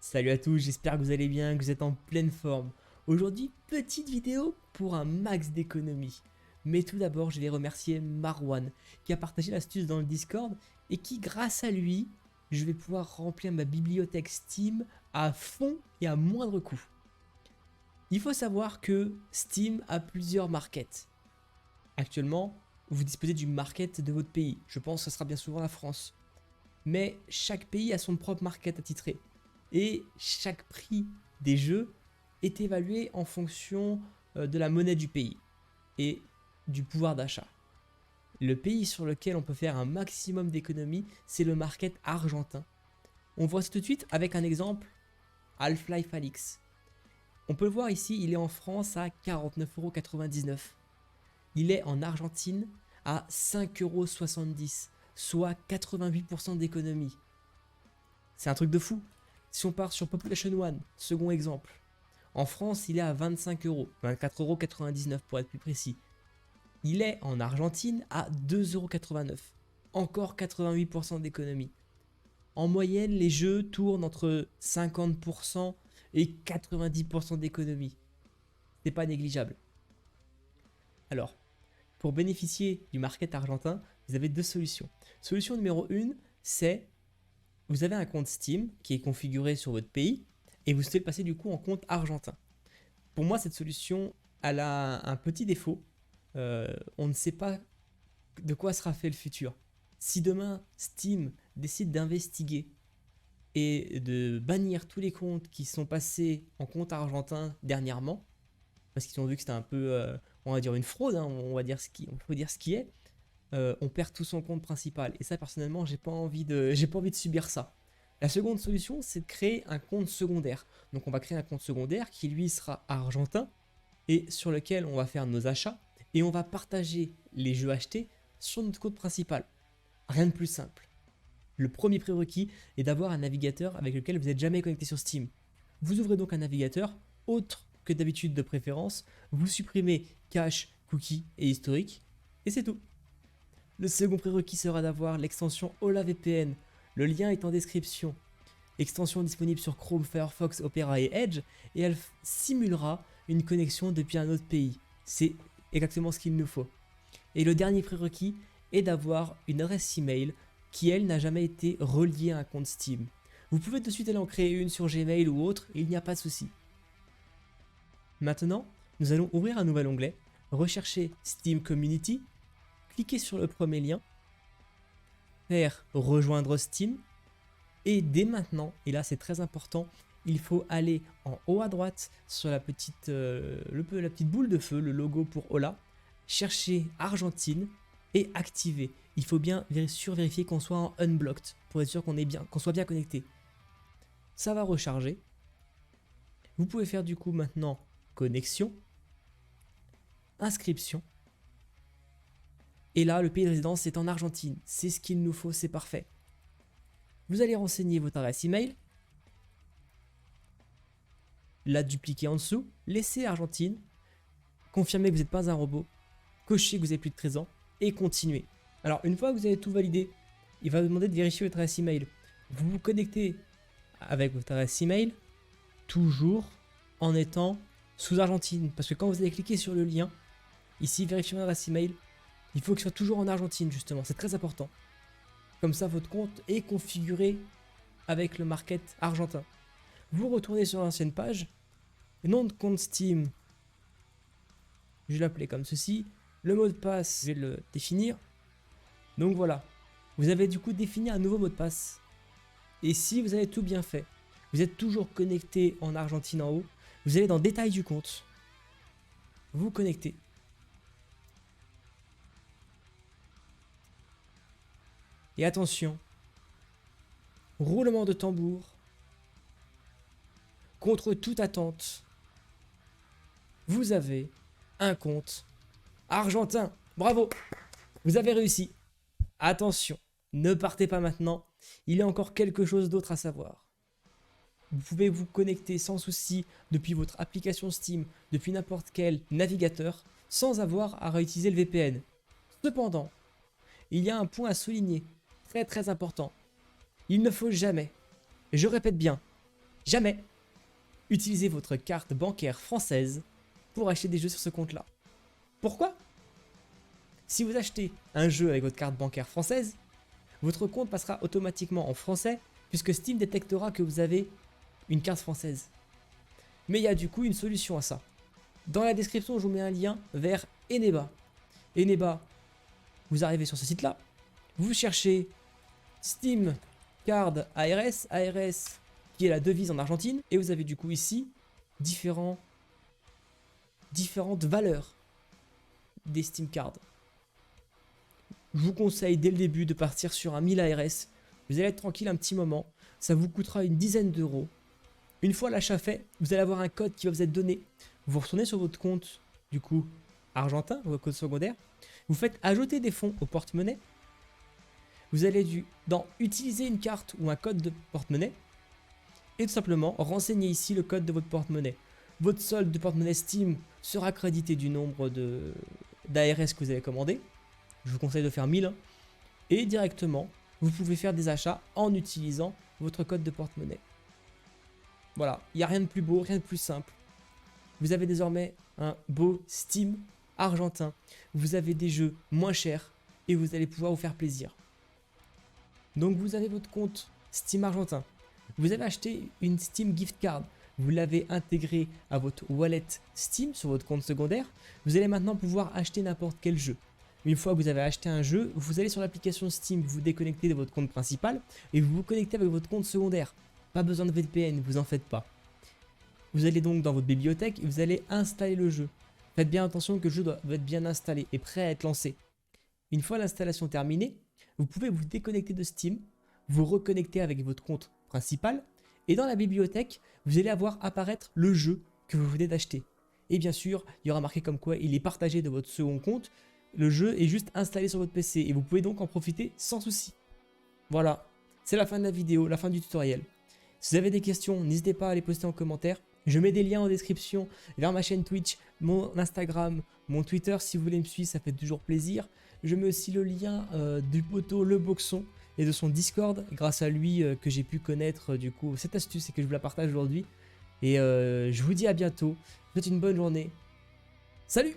Salut à tous, j'espère que vous allez bien, que vous êtes en pleine forme. Aujourd'hui, petite vidéo pour un max d'économie. Mais tout d'abord, je vais remercier Marwan qui a partagé l'astuce dans le Discord et qui, grâce à lui, je vais pouvoir remplir ma bibliothèque Steam à fond et à moindre coût. Il faut savoir que Steam a plusieurs markets. Actuellement, vous disposez du market de votre pays. Je pense que ce sera bien souvent la France. Mais chaque pays a son propre market attitré. Et chaque prix des jeux est évalué en fonction de la monnaie du pays et du pouvoir d'achat. Le pays sur lequel on peut faire un maximum d'économies, c'est le market argentin. On voit ça tout de suite avec un exemple, Half-Life Alyx. On peut le voir ici, il est en France à 49,99 €. Il est en Argentine à 5,70 €, soit 88% d'économie. C'est un truc de fou. Si on part sur Population One, second exemple, en France il est à 25 €, 24,99 € pour être plus précis. Il est en Argentine à 2,89 €, encore 88% d'économie. En moyenne, les jeux tournent entre 50% et 90% d'économie. C'est pas négligeable. Alors, pour bénéficier du market argentin, vous avez deux solutions. Solution numéro 1, c'est vous avez un compte Steam qui est configuré sur votre pays et vous souhaitez le passer du coup en compte argentin. Pour moi, cette solution, elle a un petit défaut. On ne sait pas de quoi sera fait le futur. Si demain Steam décide d'investiguer et de bannir tous les comptes qui sont passés en compte argentin dernièrement, parce qu'ils ont vu que c'était un peu, on va dire une fraude, hein, on faut dire ce qui est, on perd tout son compte principal. Et ça, personnellement, j'ai pas envie de subir ça. La seconde solution, c'est de créer un compte secondaire. Donc on va créer un compte secondaire qui lui sera argentin et sur lequel on va faire nos achats et on va partager les jeux achetés sur notre compte principal. Rien de plus simple. Le premier prérequis est d'avoir un navigateur avec lequel vous n'êtes jamais connecté sur Steam. Vous ouvrez donc un navigateur autre que d'habitude de préférence, vous supprimez cache, cookies et historique et c'est tout. Le second prérequis sera d'avoir l'extension Hola VPN. Le lien est en description. Extension disponible sur Chrome, Firefox, Opera et Edge et elle simulera une connexion depuis un autre pays. C'est exactement ce qu'il nous faut. Et le dernier prérequis est d'avoir une adresse email qui, elle, n'a jamais été reliée à un compte Steam. Vous pouvez de suite aller en créer une sur Gmail ou autre, il n'y a pas de souci. Maintenant, nous allons ouvrir un nouvel onglet, rechercher Steam Community, cliquez sur le premier lien, faire rejoindre Steam, et dès maintenant, et là c'est très important, il faut aller en haut à droite sur la petite boule de feu, le logo pour Hola, chercher Argentine et activer. Il faut bien vérifier qu'on soit en unblocked pour être sûr qu'on soit bien connecté. Ça va recharger. Vous pouvez faire du coup maintenant connexion, inscription. Et là, le pays de résidence est en Argentine. C'est ce qu'il nous faut, c'est parfait. Vous allez renseigner votre adresse email, la dupliquer en dessous, laissez Argentine, confirmez que vous n'êtes pas un robot, cochez que vous avez plus de 13 ans et continuez. Alors, une fois que vous avez tout validé, il va vous demander de vérifier votre adresse email. Vous vous connectez avec votre adresse email, toujours en étant sous Argentine. Parce que quand vous allez cliquer sur le lien, ici, vérifier votre adresse email, il faut qu'il soit toujours en Argentine, justement. C'est très important. Comme ça, votre compte est configuré avec le market argentin. Vous retournez sur l'ancienne page. Nom de compte Steam, je vais l'appeler comme ceci. Le mot de passe, je vais le définir. Donc voilà. Vous avez du coup défini un nouveau mot de passe. Et si vous avez tout bien fait, vous êtes toujours connecté en Argentine en haut, vous allez dans détail du compte. Vous connectez. Et attention, roulement de tambour, contre toute attente, vous avez un compte argentin. Bravo, vous avez réussi. Attention, ne partez pas maintenant, il y a encore quelque chose d'autre à savoir. Vous pouvez vous connecter sans souci depuis votre application Steam, depuis n'importe quel navigateur, sans avoir à réutiliser le VPN. Cependant, il y a un point à souligner. Très important. Il ne faut jamais, et je répète bien, jamais utiliser votre carte bancaire française pour acheter des jeux sur ce compte-là. Pourquoi? Si vous achetez un jeu avec votre carte bancaire française, votre compte passera automatiquement en français puisque Steam détectera que vous avez une carte française. Mais il y a du coup une solution à ça. Dans la description, je vous mets un lien vers Eneba. Eneba, vous arrivez sur ce site-là, vous cherchez Steam Card ARS, ARS qui est la devise en Argentine, et vous avez du coup ici différentes valeurs des Steam Cards. Je vous conseille dès le début de partir sur un 1000 ARS. Vous allez être tranquille un petit moment. Ça vous coûtera une dizaine d'euros. Une fois l'achat fait, vous allez avoir un code qui va vous être donné. Vous retournez sur votre compte, du coup, argentin, votre code secondaire. Vous faites ajouter des fonds au porte-monnaie. Vous allez dans utiliser une carte ou un code de porte-monnaie. Et tout simplement, renseignez ici le code de votre porte-monnaie. Votre solde de porte-monnaie Steam sera crédité du nombre d'ARS que vous avez commandé. Je vous conseille de faire 1000. Hein. Et directement, vous pouvez faire des achats en utilisant votre code de porte-monnaie. Voilà, il n'y a rien de plus beau, rien de plus simple. Vous avez désormais un beau Steam argentin. Vous avez des jeux moins chers et vous allez pouvoir vous faire plaisir. Donc vous avez votre compte Steam argentin. Vous avez acheté une Steam gift card. Vous l'avez intégré à votre wallet Steam sur votre compte secondaire. Vous allez maintenant pouvoir acheter n'importe quel jeu. Une fois que vous avez acheté un jeu, vous allez sur l'application Steam, vous déconnectez de votre compte principal et vous vous connectez avec votre compte secondaire. Pas besoin de VPN, vous en faites pas. Vous allez donc dans votre bibliothèque et vous allez installer le jeu. Faites bien attention que le jeu doit être bien installé et prêt à être lancé. Une fois l'installation terminée, vous pouvez vous déconnecter de Steam, vous reconnecter avec votre compte principal et dans la bibliothèque, vous allez voir apparaître le jeu que vous venez d'acheter. Et bien sûr, il y aura marqué comme quoi il est partagé de votre second compte. Le jeu est juste installé sur votre PC et vous pouvez donc en profiter sans souci. Voilà, c'est la fin de la vidéo, la fin du tutoriel. Si vous avez des questions, n'hésitez pas à les poster en commentaire. Je mets des liens en description vers ma chaîne Twitch, mon Instagram, mon Twitter si vous voulez me suivre, ça fait toujours plaisir. Je mets aussi le lien du poteau Le Boxon et de son Discord, grâce à lui que j'ai pu connaître du coup cette astuce et que je vous la partage aujourd'hui. Et je vous dis à bientôt, je vous souhaite une bonne journée. Salut!